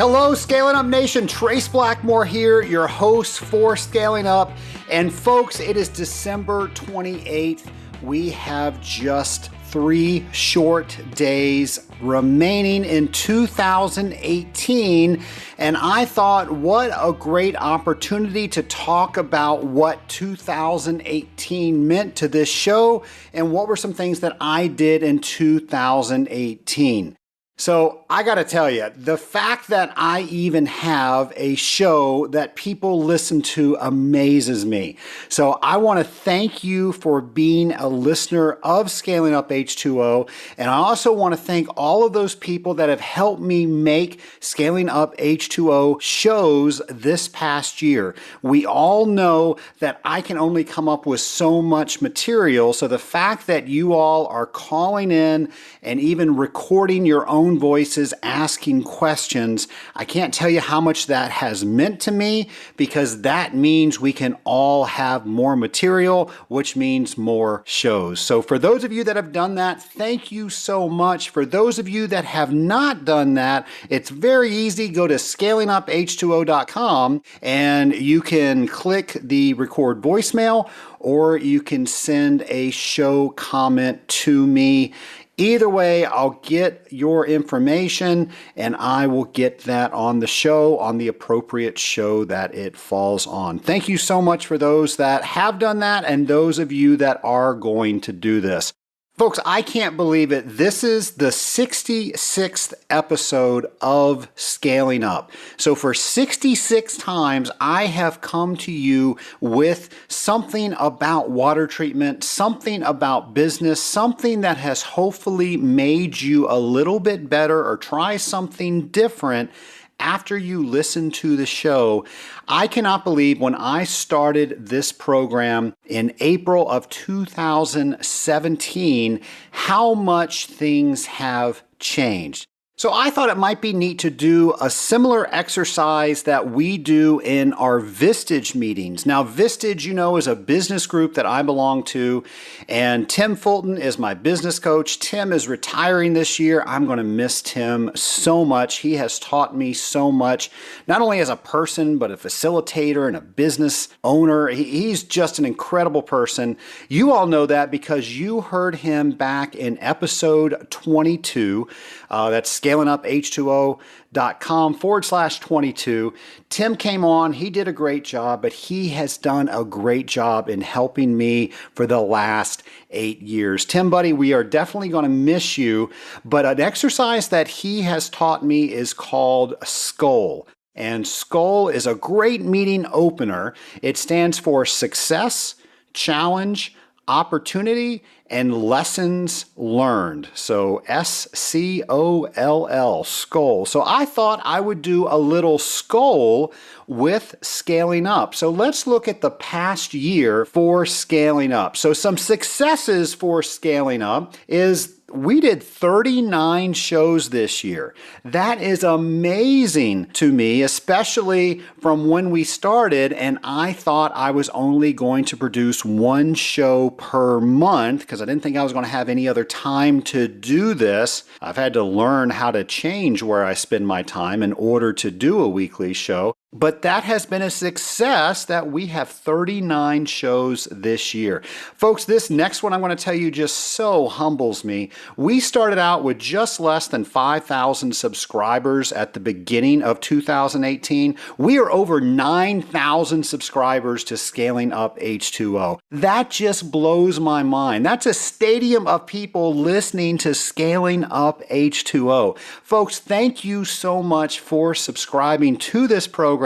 Hello, Scaling Up Nation. Trace Blackmore here, your host for Scaling Up. And folks, it is December 28th. We have just 3 short days remaining in 2018. And I thought, what a great opportunity to talk about what 2018 meant to this show and what were some things that I did in 2018. So I got to tell you, the fact that I even have a show that people listen to amazes me. So I want to thank you for being a listener of Scaling Up H2O. And I also want to thank all of those people that have helped me make Scaling Up H2O shows this past year. We all know that I can only come up with so much material. So the fact that you all are calling in and even recording your own voices, asking questions, I can't tell you how much that has meant to me, because that means we can all have more material, which means more shows. So for those of you that have done that, thank you so much. For those of you that have not done that, it's very easy. Go to scalinguph2o.com and you can click the record voicemail, or you can send a show comment to me. Either way, I'll get your information and I will get that on the show, on the appropriate show that it falls on. Thank you so much for those that have done that and those of you that are going to do this. Folks, I can't believe it. This is the 66th episode of Scaling Up. So for 66 times, I have come to you with something about water treatment, something about business, something that has hopefully made you a little bit better or try something different after you listen to the show. I cannot believe when I started this program in April of 2017, how much things have changed. So I thought it might be neat to do a similar exercise that we do in our Vistage meetings. Now, Vistage, you know, is a business group that I belong to, and Tim Fulton is my business coach. Tim is retiring this year. I'm going to miss Tim so much. He has taught me so much, not only as a person, but a facilitator and a business owner. He's just an incredible person. You all know that because you heard him back in episode 22. That's scalinguph2o.com/22. Tim came on. He did a great job, but he has done a great job in helping me for the last 8 years. Tim, buddy, we are definitely going to miss you, but an exercise that he has taught me is called SCOLE. And SCOLE is a great meeting opener. It stands for Success, Challenge, Opportunity, and Lessons Learned. So SCOLL, SCOLE. So I thought I would do a little SCOLE with Scaling Up. So let's look at the past year for Scaling Up. So some successes for Scaling Up is we did 39 shows this year. That is amazing to me, especially from when we started, and I thought I was only going to produce 1 show per month because I didn't think I was going to have any other time to do this. I've had to learn how to change where I spend my time in order to do a weekly show. But that has been a success that we have 39 shows this year. Folks, this next one I'm going to tell you just so humbles me. We started out with just less than 5,000 subscribers at the beginning of 2018. We are over 9,000 subscribers to Scaling Up H2O. That just blows my mind. That's a stadium of people listening to Scaling Up H2O. Folks, thank you so much for subscribing to this program.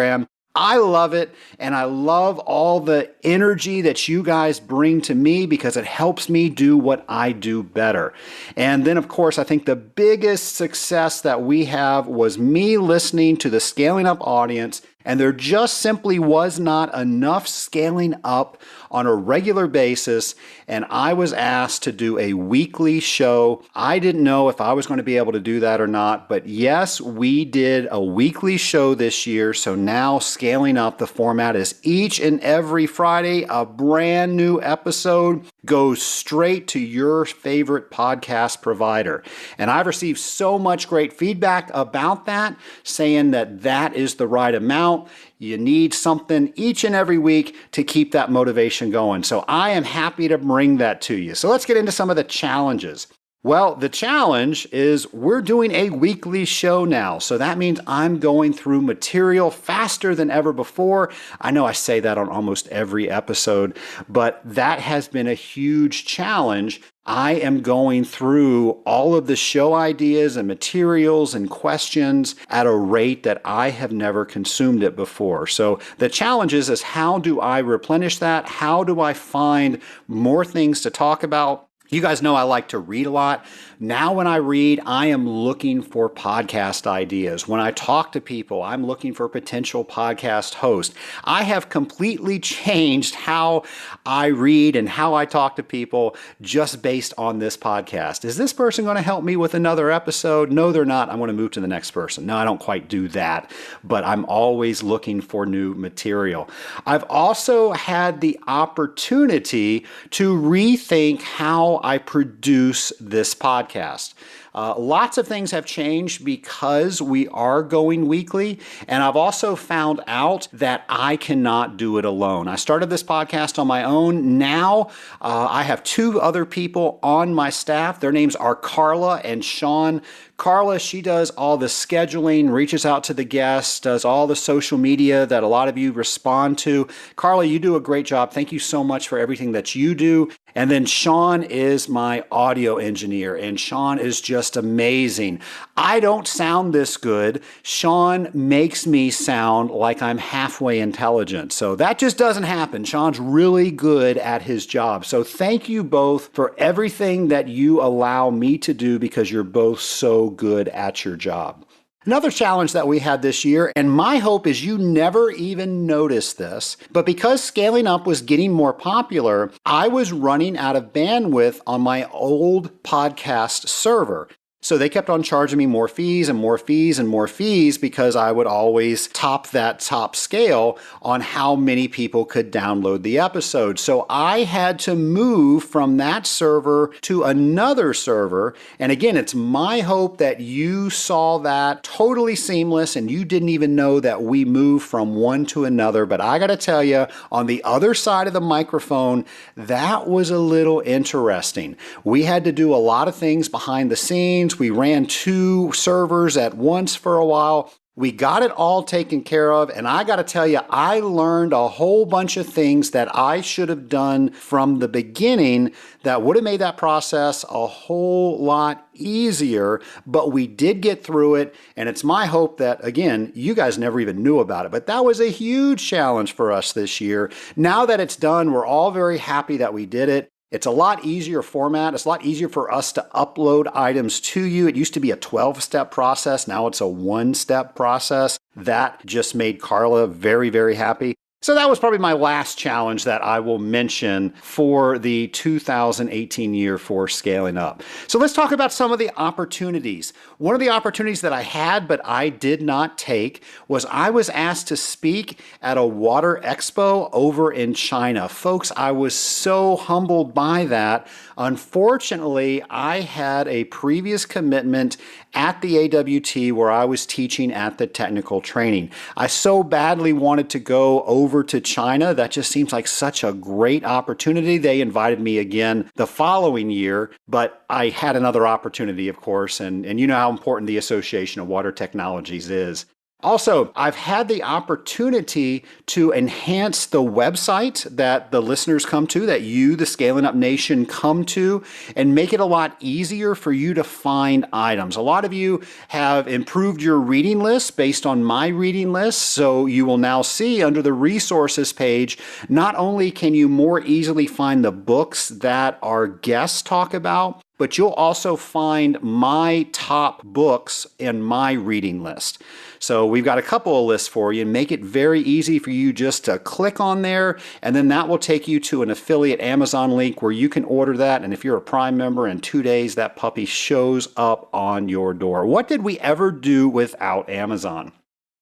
I love it, and I love all the energy that you guys bring to me because it helps me do what I do better. And then, of course, I think the biggest success that we have was me listening to the Scaling Up audience, and there just simply was not enough scaling up on a regular basis, and I was asked to do a weekly show. I didn't know if I was going to be able to do that or not, but yes, we did a weekly show this year. So now Scaling Up, the format is each and every Friday, a brand new episode goes straight to your favorite podcast provider. And I've received so much great feedback about that, saying that that is the right amount. You need something each and every week to keep that motivation going. So I am happy to bring that to you. So let's get into some of the challenges. Well, the challenge is we're doing a weekly show now. So that means I'm going through material faster than ever before. I know I say that on almost every episode, but that has been a huge challenge. I am going through all of the show ideas and materials and questions at a rate that I have never consumed it before. So the challenge is how do I replenish that? How do I find more things to talk about? You guys know I like to read a lot. Now when I read, I am looking for podcast ideas. When I talk to people, I'm looking for potential podcast hosts. I have completely changed how I read and how I talk to people just based on this podcast. Is this person going to help me with another episode? No, they're not. I'm going to move to the next person. No, I don't quite do that, but I'm always looking for new material. I've also had the opportunity to rethink how I produce this podcast. Lots of things have changed because we are going weekly, and I've also found out that I cannot do it alone. I started this podcast on my own. Now I have two other people on my staff. Their names are Carla and Sean. Carla, she does all the scheduling, reaches out to the guests, does all the social media that a lot of you respond to. Carla, you do a great job. Thank you so much for everything that you do. And then Sean is my audio engineer, and Sean is just amazing. I don't sound this good. Sean makes me sound like I'm halfway intelligent. So that just doesn't happen. Sean's really good at his job. So thank you both for everything that you allow me to do because you're both so good at your job. Another challenge that we had this year, and my hope is you never even noticed this, but because Scaling Up was getting more popular, I was running out of bandwidth on my old podcast server. So they kept on charging me more fees and more fees and more fees because I would always top that top scale on how many people could download the episode. So I had to move from that server to another server. And again, it's my hope that you saw that totally seamless and you didn't even know that we moved from one to another. But I got to tell you, on the other side of the microphone, that was a little interesting. We had to do a lot of things behind the scenes. We ran two servers at once for a while. We got it all taken care of, and I got to tell you, I learned a whole bunch of things that I should have done from the beginning that would have made that process a whole lot easier, but we did get through it, and it's my hope that, again, you guys never even knew about it, but that was a huge challenge for us this year. Now that it's done, we're all very happy that we did it. It's a lot easier format. It's a lot easier for us to upload items to you. It used to be a 12-step process. Now it's a one-step process. That just made Carla very, very happy. So that was probably my last challenge that I will mention for the 2018 year for Scaling Up. So let's talk about some of the opportunities. One of the opportunities that I had but I did not take was I was asked to speak at a water expo over in China. Folks, I was so humbled by that. Unfortunately, I had a previous commitment at the AWT where I was teaching at the technical training. I so badly wanted to go over to China. That just seems like such a great opportunity. They invited me again the following year, but I had another opportunity, of course, and you know how important the Association of Water Technologies is. Also, I've had the opportunity to enhance the website that the listeners come to, that you, the Scaling Up Nation, come to, and make it a lot easier for you to find items. A lot of you have improved your reading list based on my reading list, so you will now see under the resources page, not only can you more easily find the books that our guests talk about, but you'll also find my top books in my reading list. So we've got a couple of lists for you and make it very easy for you just to click on there, and then that will take you to an affiliate Amazon link where you can order that. And if you're a Prime member, in 2 days, that puppy shows up on your door. What did we ever do without Amazon?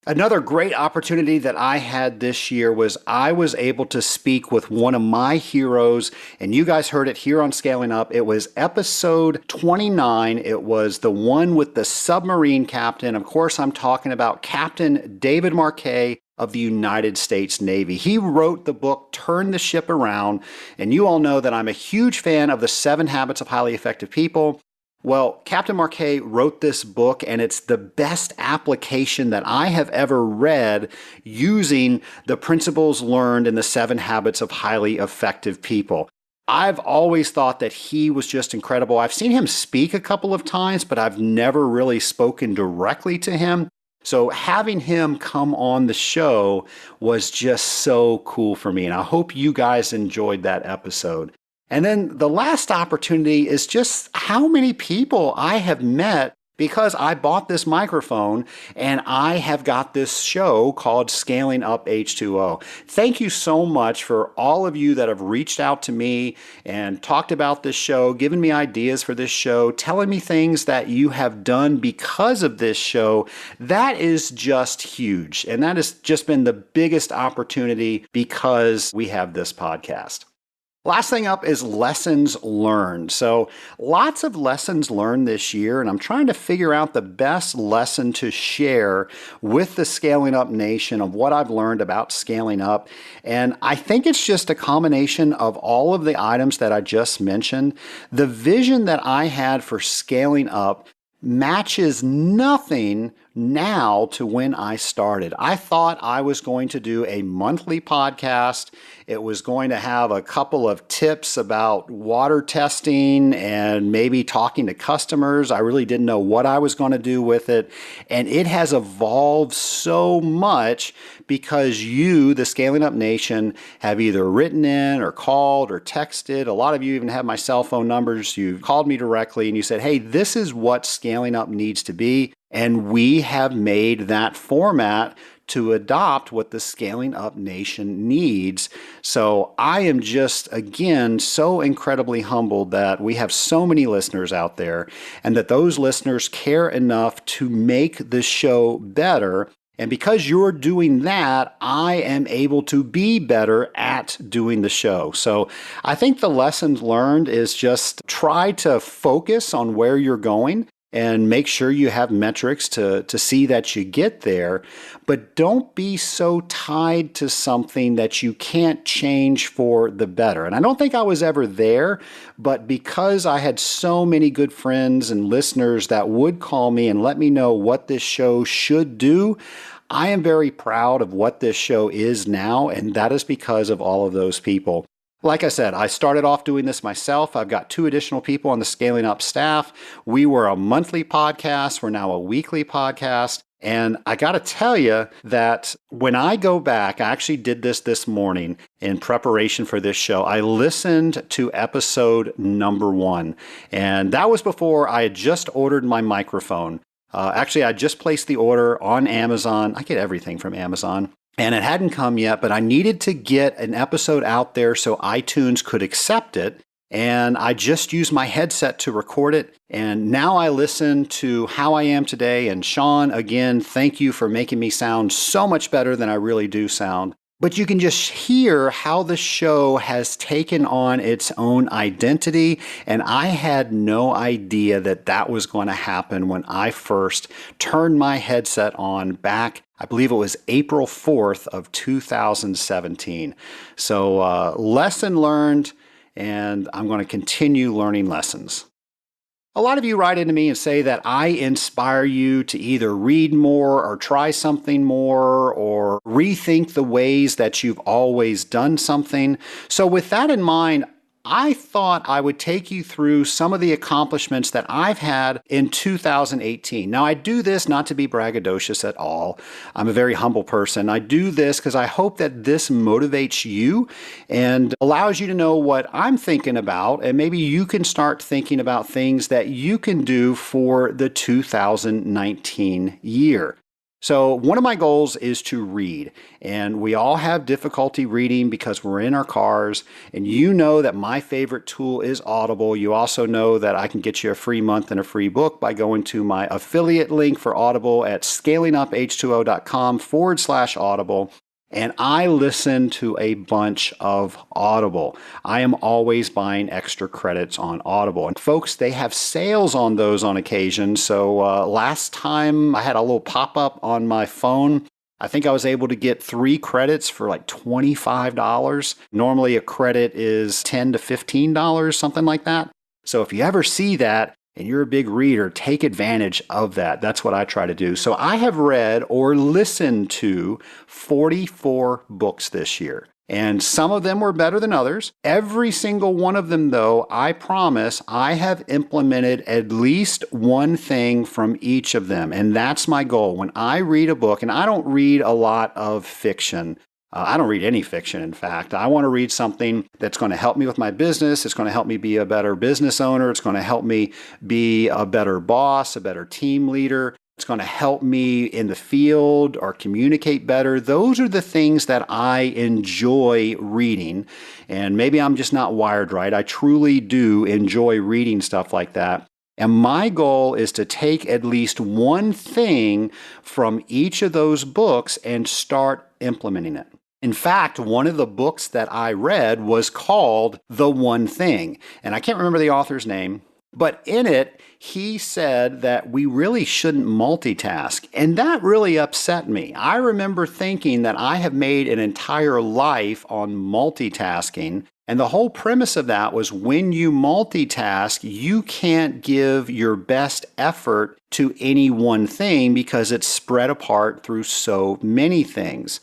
Another great opportunity that I had this year was I was able to speak with one of my heroes, and you guys heard it here on Scaling Up. It was episode 29. It was the one with the submarine captain. Of course, I'm talking about Captain David Marquet of the United States Navy. He wrote the book, Turn the Ship Around, and you all know that I'm a huge fan of the 7 Habits of Highly Effective People. Well, Captain Marquet wrote this book, and it's the best application that I have ever read using the principles learned in the 7 Habits of Highly Effective People. I've always thought that he was just incredible. I've seen him speak a couple of times, but I've never really spoken directly to him. So having him come on the show was just so cool for me, and I hope you guys enjoyed that episode. And then the last opportunity is just how many people I have met because I bought this microphone and I have got this show called Scaling Up H2O. Thank you so much for all of you that have reached out to me and talked about this show, given me ideas for this show, telling me things that you have done because of this show. That is just huge. And that has just been the biggest opportunity because we have this podcast. Last thing up is lessons learned. So lots of lessons learned this year, and I'm trying to figure out the best lesson to share with the Scaling Up Nation of what I've learned about scaling up. And I think it's just a combination of all of the items that I just mentioned. The vision that I had for scaling up matches nothing now to when I started. I thought I was going to do a monthly podcast. It was going to have a couple of tips about water testing and maybe talking to customers. I really didn't know what I was going to do with it. And it has evolved so much because you, the Scaling Up Nation, have either written in or called or texted. A lot of you even have my cell phone numbers. You called me directly and you said, hey, this is what scaling up needs to be. And we have made that format to adopt what the Scaling Up Nation needs. So I am just, again, so incredibly humbled that we have so many listeners out there and that those listeners care enough to make the show better. And because you're doing that, I am able to be better at doing the show. So I think the lessons learned is just try to focus on where you're going and make sure you have metrics to see that you get there. But don't be so tied to something that you can't change for the better. And I don't think I was ever there, but because I had so many good friends and listeners that would call me and let me know what this show should do, I am very proud of what this show is now, and that is because of all of those people. Like I said, I started off doing this myself. I've got 2 additional people on the Scaling Up staff. We were a monthly podcast. We're now a weekly podcast. And I got to tell you that when I go back, I actually did this morning in preparation for this show. I listened to episode number 1. And that was before I had just ordered my microphone. Actually, I just placed the order on Amazon. I get everything from Amazon. And it hadn't come yet, but I needed to get an episode out there so iTunes could accept it. And I just used my headset to record it. And now I listen to how I am today. And Sean, again, thank you for making me sound so much better than I really do sound. But you can just hear how the show has taken on its own identity. And I had no idea that that was going to happen when I first turned my headset on back, I believe it was April 4th of 2017. So lesson learned, and I'm going to continue learning lessons. A lot of you write into me and say that I inspire you to either read more or try something more or rethink the ways that you've always done something. So with that in mind, I thought I would take you through some of the accomplishments that I've had in 2018. Now, I do this not to be braggadocious at all. I'm a very humble person. I do this because I hope that this motivates you and allows you to know what I'm thinking about, and maybe you can start thinking about things that you can do for the 2019 year. So one of my goals is to read, and we all have difficulty reading because we're in our cars, and you know that my favorite tool is Audible. You also know that I can get you a free month and a free book by going to my affiliate link for Audible at scalinguph2o.com/Audible. And I listen to a bunch of Audible. I am always buying extra credits on Audible. And folks, they have sales on those on occasion. So last time I had a little pop-up on my phone. I think I was able to get 3 credits for like $25. Normally a credit is $10 to $15, something like that. So if you ever see that, and you're a big reader, take advantage of that. That's what I try to do. So I have read or listened to 44 books this year. And some of them were better than others. Every single one of them, though, I promise I have implemented at least one thing from each of them. And that's my goal. When I read a book, and I don't read a lot of fiction, I don't read any fiction, in fact. I want to read something that's going to help me with my business. It's going to help me be a better business owner. It's going to help me be a better boss, a better team leader. It's going to help me in the field or communicate better. Those are the things that I enjoy reading. And maybe I'm just not wired right. I truly do enjoy reading stuff like that. And my goal is to take at least one thing from each of those books and start implementing it. In fact, one of the books that I read was called The One Thing, and I can't remember the author's name, but in it, he said that we really shouldn't multitask, and that really upset me. I remember thinking that I have made an entire life on multitasking, and the whole premise of that was when you multitask, you can't give your best effort to any one thing because it's spread apart through so many things.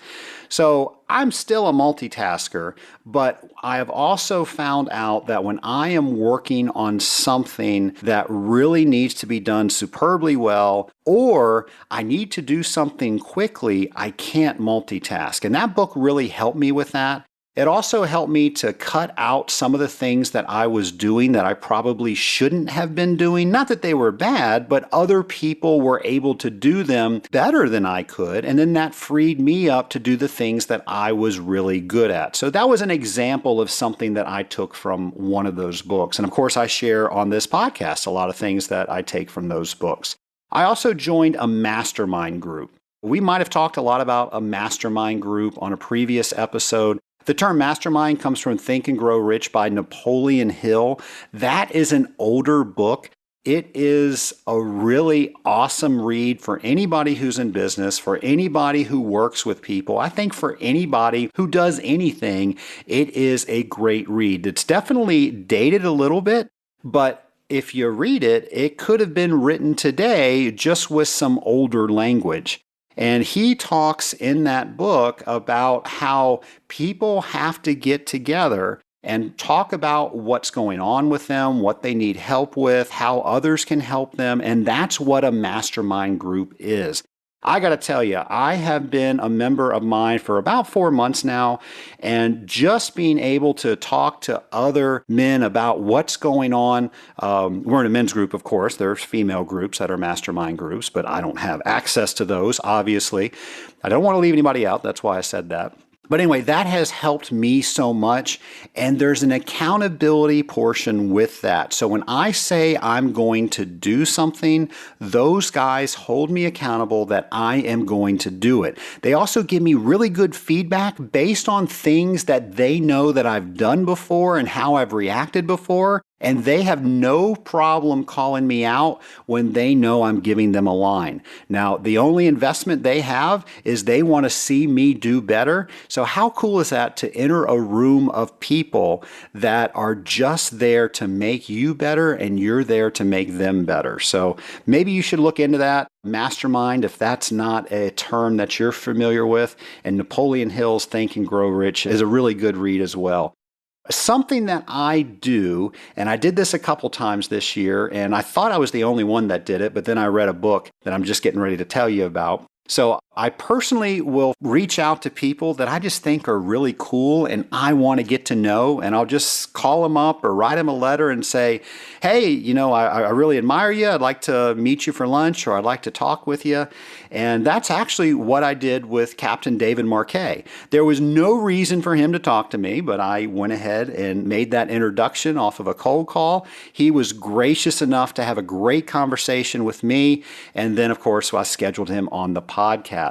So I'm still a multitasker, but I have also found out that when I am working on something that really needs to be done superbly well, or I need to do something quickly, I can't multitask. And that book really helped me with that. It also helped me to cut out some of the things that I was doing that I probably shouldn't have been doing. Not that they were bad, but other people were able to do them better than I could. And then that freed me up to do the things that I was really good at. So that was an example of something that I took from one of those books. And of course, I share on this podcast a lot of things that I take from those books. I also joined a mastermind group. We might have talked a lot about a mastermind group on a previous episode. The term mastermind comes from Think and Grow Rich by Napoleon Hill. That is an older book. It is a really awesome read for anybody who's in business, for anybody who works with people. I think for anybody who does anything, it is a great read. It's definitely dated a little bit, but if you read it, it could have been written today just with some older language. And he talks in that book about how people have to get together and talk about what's going on with them, what they need help with, how others can help them. And that's what a mastermind group is. I got to tell you, I have been a member of mine for about 4 months now, and just being able to talk to other men about what's going on. We're in a men's group, of course. There's female groups that are mastermind groups, but I don't have access to those, obviously. I don't want to leave anybody out. That's why I said that. But anyway, that has helped me so much, and there's an accountability portion with that. So when I say I'm going to do something, those guys hold me accountable that I am going to do it. They also give me really good feedback based on things that they know that I've done before and how I've reacted before. And they have no problem calling me out when they know I'm giving them a line. Now, the only investment they have is they want to see me do better. So how cool is that to enter a room of people that are just there to make you better and you're there to make them better? So maybe you should look into that. Mastermind, if that's not a term that you're familiar with. And Napoleon Hill's Think and Grow Rich is a really good read as well. Something that I do, and I did this a couple times this year, and I thought I was the only one that did it, but then I read a book that I'm just getting ready to tell you about. So I personally will reach out to people that I just think are really cool and I want to get to know. And I'll just call them up or write them a letter and say, hey, I really admire you. I'd like to meet you for lunch, or I'd like to talk with you. And that's actually what I did with Captain David Marquet. There was no reason for him to talk to me, but I went ahead and made that introduction off of a cold call. He was gracious enough to have a great conversation with me. And then, of course, I scheduled him on the podcast.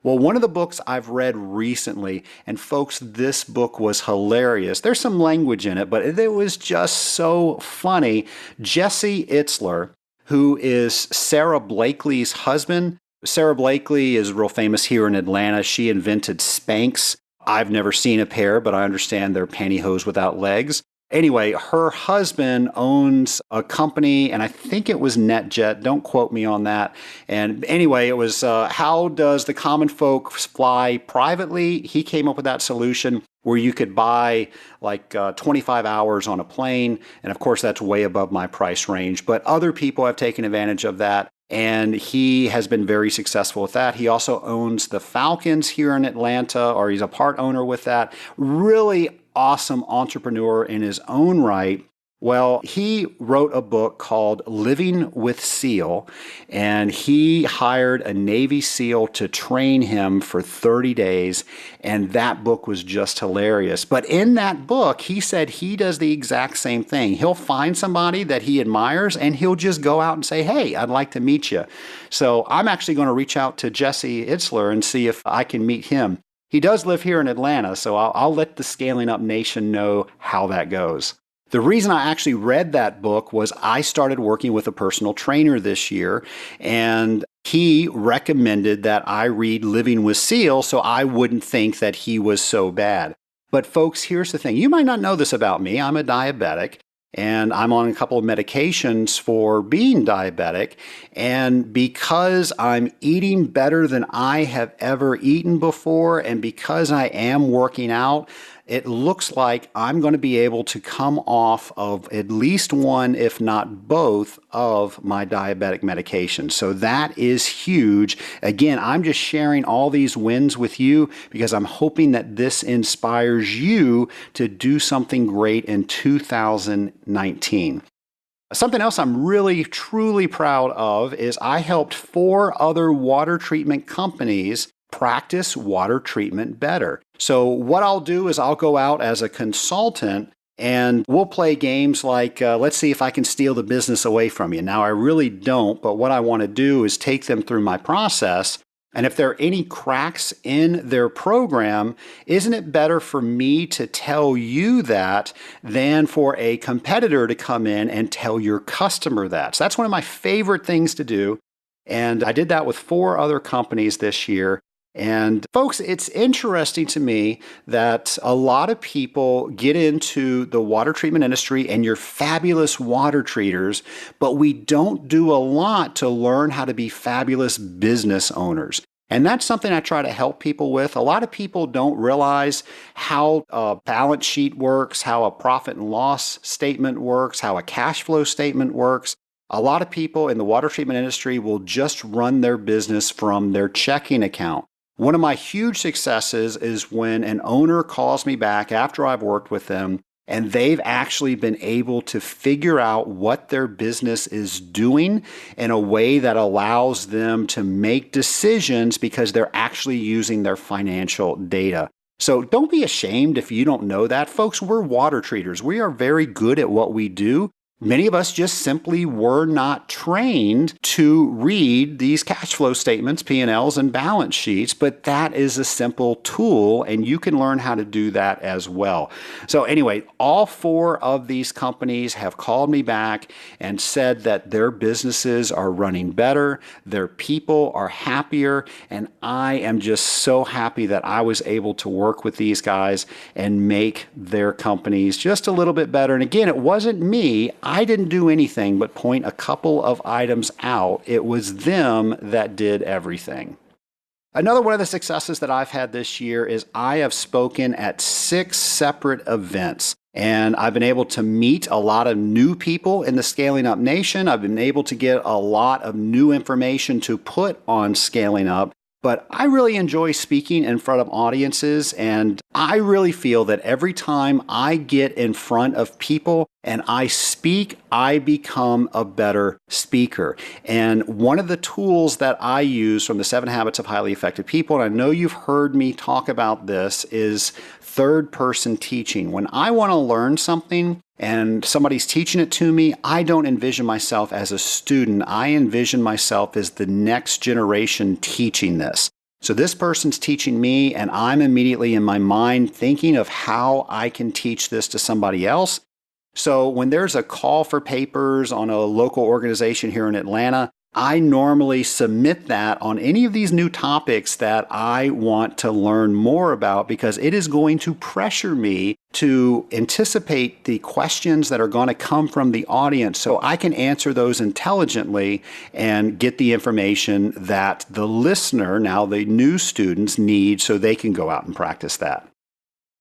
Well, one of the books I've read recently, and folks, this book was hilarious. There's some language in it, but it was just so funny. Jesse Itzler, who is Sarah Blakely's husband. Sarah Blakely is real famous here in Atlanta. She invented Spanx. I've never seen a pair, but I understand they're pantyhose without legs. Anyway, her husband owns a company, and I think it was NetJet. Don't quote me on that. And anyway, it was how does the common folk fly privately? He came up with that solution where you could buy like 25 hours on a plane. And of course, that's way above my price range. But other people have taken advantage of that. And he has been very successful with that. He also owns the Falcons here in Atlanta, or he's a part owner with that. Really awesome entrepreneur in his own right. Well, he wrote a book called Living with SEAL, and he hired a Navy SEAL to train him for 30 days, and that book was just hilarious. But in that book, he said he does the exact same thing. He'll find somebody that he admires, and he'll just go out and say, hey, I'd like to meet you. So I'm actually going to reach out to Jesse Itzler and see if I can meet him. He does live here in Atlanta, so I'll let the Scaling Up Nation know how that goes. The reason I actually read that book was I started working with a personal trainer this year, and he recommended that I read Living with SEAL so I wouldn't think that he was so bad. But folks, here's the thing. You might not know this about me. I'm a diabetic, and I'm on a couple of medications for being diabetic. And because I'm eating better than I have ever eaten before, and because I am working out, it looks like I'm going to be able to come off of at least one, if not both, of my diabetic medications. So that is huge. Again, I'm just sharing all these wins with you because I'm hoping that this inspires you to do something great in 2019. Something else I'm really, truly proud of is I helped 4 other water treatment companies practice water treatment better. So what I'll do is I'll go out as a consultant and we'll play games like, let's see if I can steal the business away from you. Now, I really don't, but what I want to do is take them through my process. And if there are any cracks in their program, isn't it better for me to tell you that than for a competitor to come in and tell your customer that? So that's one of my favorite things to do. And I did that with 4 other companies this year. And folks, it's interesting to me that a lot of people get into the water treatment industry and you're fabulous water treaters, but we don't do a lot to learn how to be fabulous business owners. And that's something I try to help people with. A lot of people don't realize how a balance sheet works, how a profit and loss statement works, how a cash flow statement works. A lot of people in the water treatment industry will just run their business from their checking account. One of my huge successes is when an owner calls me back after I've worked with them and they've actually been able to figure out what their business is doing in a way that allows them to make decisions because they're actually using their financial data. So don't be ashamed if you don't know that. Folks, we're water treaters. We are very good at what we do. Many of us just simply were not trained to read these cash flow statements, P&Ls, and balance sheets, but that is a simple tool, and you can learn how to do that as well. So anyway, all 4 of these companies have called me back and said that their businesses are running better, their people are happier, and I am just so happy that I was able to work with these guys and make their companies just a little bit better. And again, it wasn't me. I didn't do anything but point a couple of items out. It was them that did everything. Another one of the successes that I've had this year is I have spoken at 6 separate events. And I've been able to meet a lot of new people in the Scaling Up Nation. I've been able to get a lot of new information to put on Scaling Up. But I really enjoy speaking in front of audiences, and I really feel that every time I get in front of people and I speak, I become a better speaker. And one of the tools that I use from the 7 Habits of Highly Effective People, and I know you've heard me talk about this, is third person teaching. When I want to learn something and somebody's teaching it to me, I don't envision myself as a student. I envision myself as the next generation teaching this. So this person's teaching me, and I'm immediately in my mind thinking of how I can teach this to somebody else. So when there's a call for papers on a local organization here in Atlanta, I normally submit that on any of these new topics that I want to learn more about, because it is going to pressure me to anticipate the questions that are going to come from the audience so I can answer those intelligently and get the information that the listener, now the new students, need so they can go out and practice that.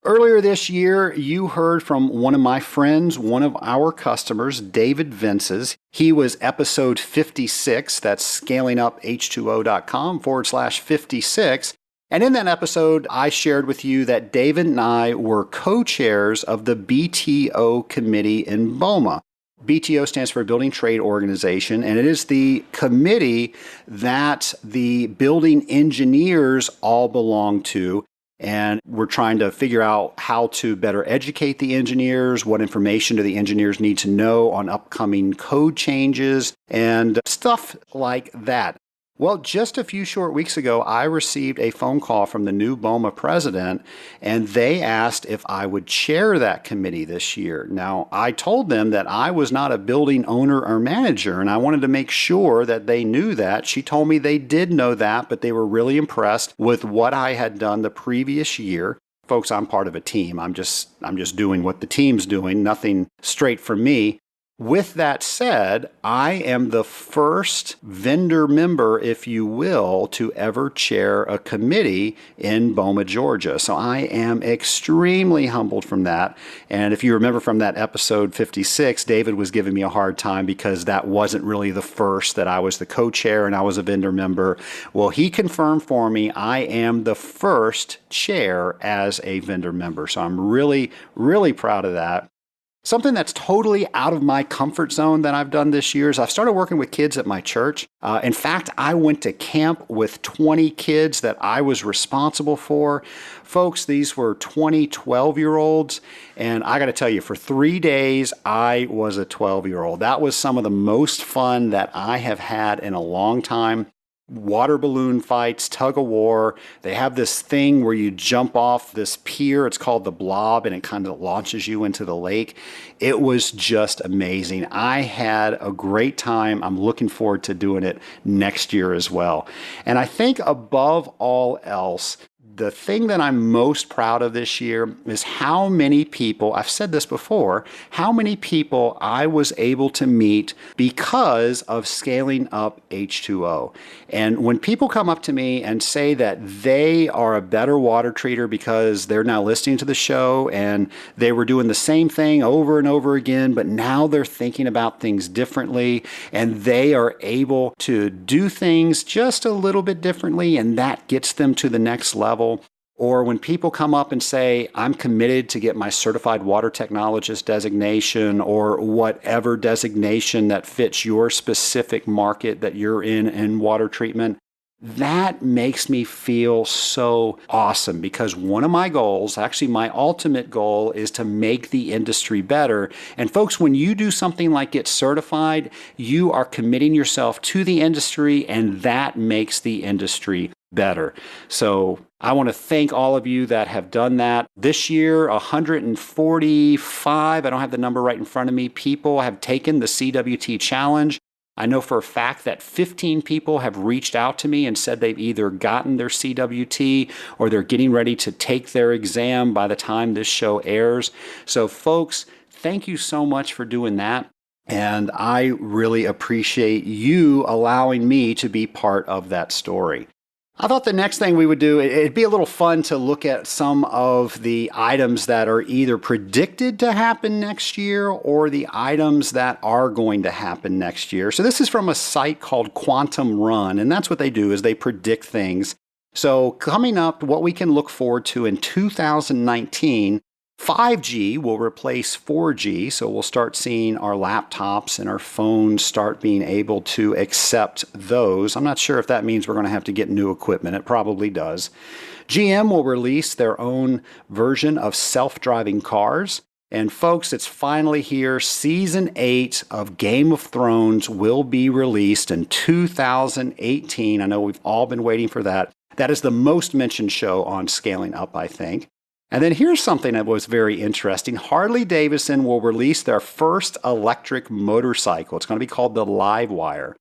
Earlier this year, you heard from one of my friends, one of our customers, David Vinces. He was episode 56. That's scalinguph2o.com/56. And in that episode, I shared with you that David and I were co-chairs of the BTO committee in BOMA. BTO stands for Building Trade Organization, and it is the committee that the building engineers all belong to. And we're trying to figure out how to better educate the engineers, what information do the engineers need to know on upcoming code changes, and stuff like that. Well, just a few short weeks ago, I received a phone call from the new BOMA president, and they asked if I would chair that committee this year. Now, I told them that I was not a building owner or manager, and I wanted to make sure that they knew that. She told me they did know that, but they were really impressed with what I had done the previous year. Folks, I'm part of a team. I'm just doing what the team's doing, nothing straight from me. With that said, I am the first vendor member, if you will, to ever chair a committee in BOMA, Georgia. So I am extremely humbled from that. And if you remember from that episode 56, David was giving me a hard time because that wasn't really the first, that I was the co-chair and I was a vendor member. Well, he confirmed for me I am the first chair as a vendor member. So I'm really, really proud of that. Something that's totally out of my comfort zone that I've done this year is I've started working with kids at my church. In fact, I went to camp with 20 kids that I was responsible for. Folks, these were 20 12-year-olds. And I got to tell you, for 3 days, I was a 12-year-old. That was some of the most fun that I have had in a long time. Water balloon fights, tug of war. They have this thing where you jump off this pier. It's called the Blob, and it kind of launches you into the lake. It was just amazing. I had a great time. I'm looking forward to doing it next year as well. And I think above all else, the thing that I'm most proud of this year is how many people, I've said this before, how many people I was able to meet because of scaling up H2O. And when people come up to me and say that they are a better water treater because they're now listening to the show and they were doing the same thing over and over again, but now they're thinking about things differently and they are able to do things just a little bit differently, and that gets them to the next level. Or when people come up and say, I'm committed to get my certified water technologist designation or whatever designation that fits your specific market that you're in water treatment, that makes me feel so awesome, because one of my goals, actually my ultimate goal, is to make the industry better. And folks, when you do something like get certified, you are committing yourself to the industry, and that makes the industry better. So I want to thank all of you that have done that. This year, 145, I don't have the number right in front of me, people have taken the CWT challenge. I know for a fact that 15 people have reached out to me and said they've either gotten their CWT or they're getting ready to take their exam by the time this show airs. So folks, thank you so much for doing that. And I really appreciate you allowing me to be part of that story. I thought the next thing we would do, it'd be a little fun to look at some of the items that are either predicted to happen next year or the items that are going to happen next year. So this is from a site called Quantum Run, and that's what they do, is they predict things. So coming up, what we can look forward to in 2019, 5G will replace 4G, so we'll start seeing our laptops and our phones start being able to accept those. I'm not sure if that means we're going to have to get new equipment. It probably does. GM will release their own version of self-driving cars. And folks, it's finally here. Season 8 of Game of Thrones will be released in 2018. I know we've all been waiting for that. That is the most mentioned show on Scaling Up, I think. And then here's something that was very interesting. Harley-Davidson will release their first electric motorcycle. It's going to be called the Livewire.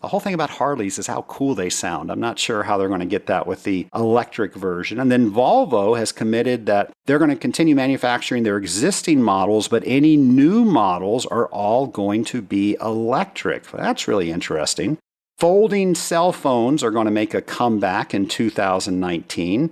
The whole thing about Harleys is how cool they sound. I'm not sure how they're going to get that with the electric version. And then Volvo has committed that they're going to continue manufacturing their existing models, but any new models are all going to be electric. That's really interesting. Folding cell phones are going to make a comeback in 2019,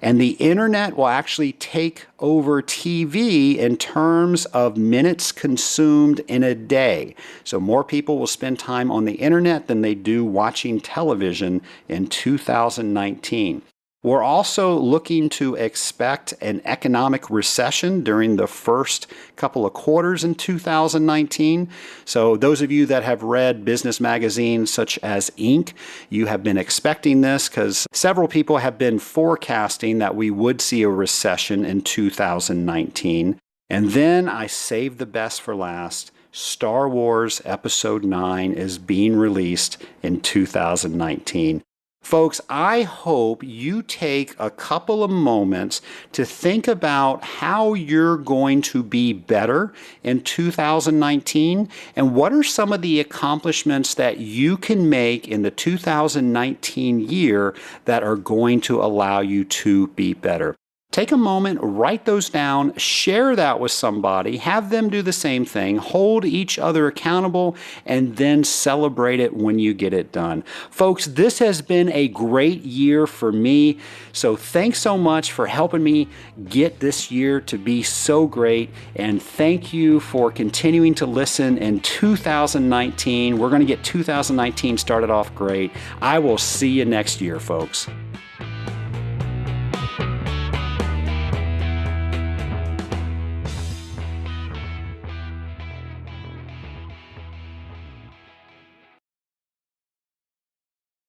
and the internet will actually take over TV in terms of minutes consumed in a day. So more people will spend time on the internet than they do watching television in 2019. We're also looking to expect an economic recession during the first couple of quarters in 2019. So those of you that have read business magazines such as Inc., you have been expecting this because several people have been forecasting that we would see a recession in 2019. And then I saved the best for last. Star Wars Episode 9 is being released in 2019. Folks, I hope you take a couple of moments to think about how you're going to be better in 2019 and what are some of the accomplishments that you can make in the 2019 year that are going to allow you to be better. Take a moment, write those down, share that with somebody, have them do the same thing, hold each other accountable, and then celebrate it when you get it done. Folks, this has been a great year for me, so thanks so much for helping me get this year to be so great, and thank you for continuing to listen in 2019. We're going to get 2019 started off great. I will see you next year, folks.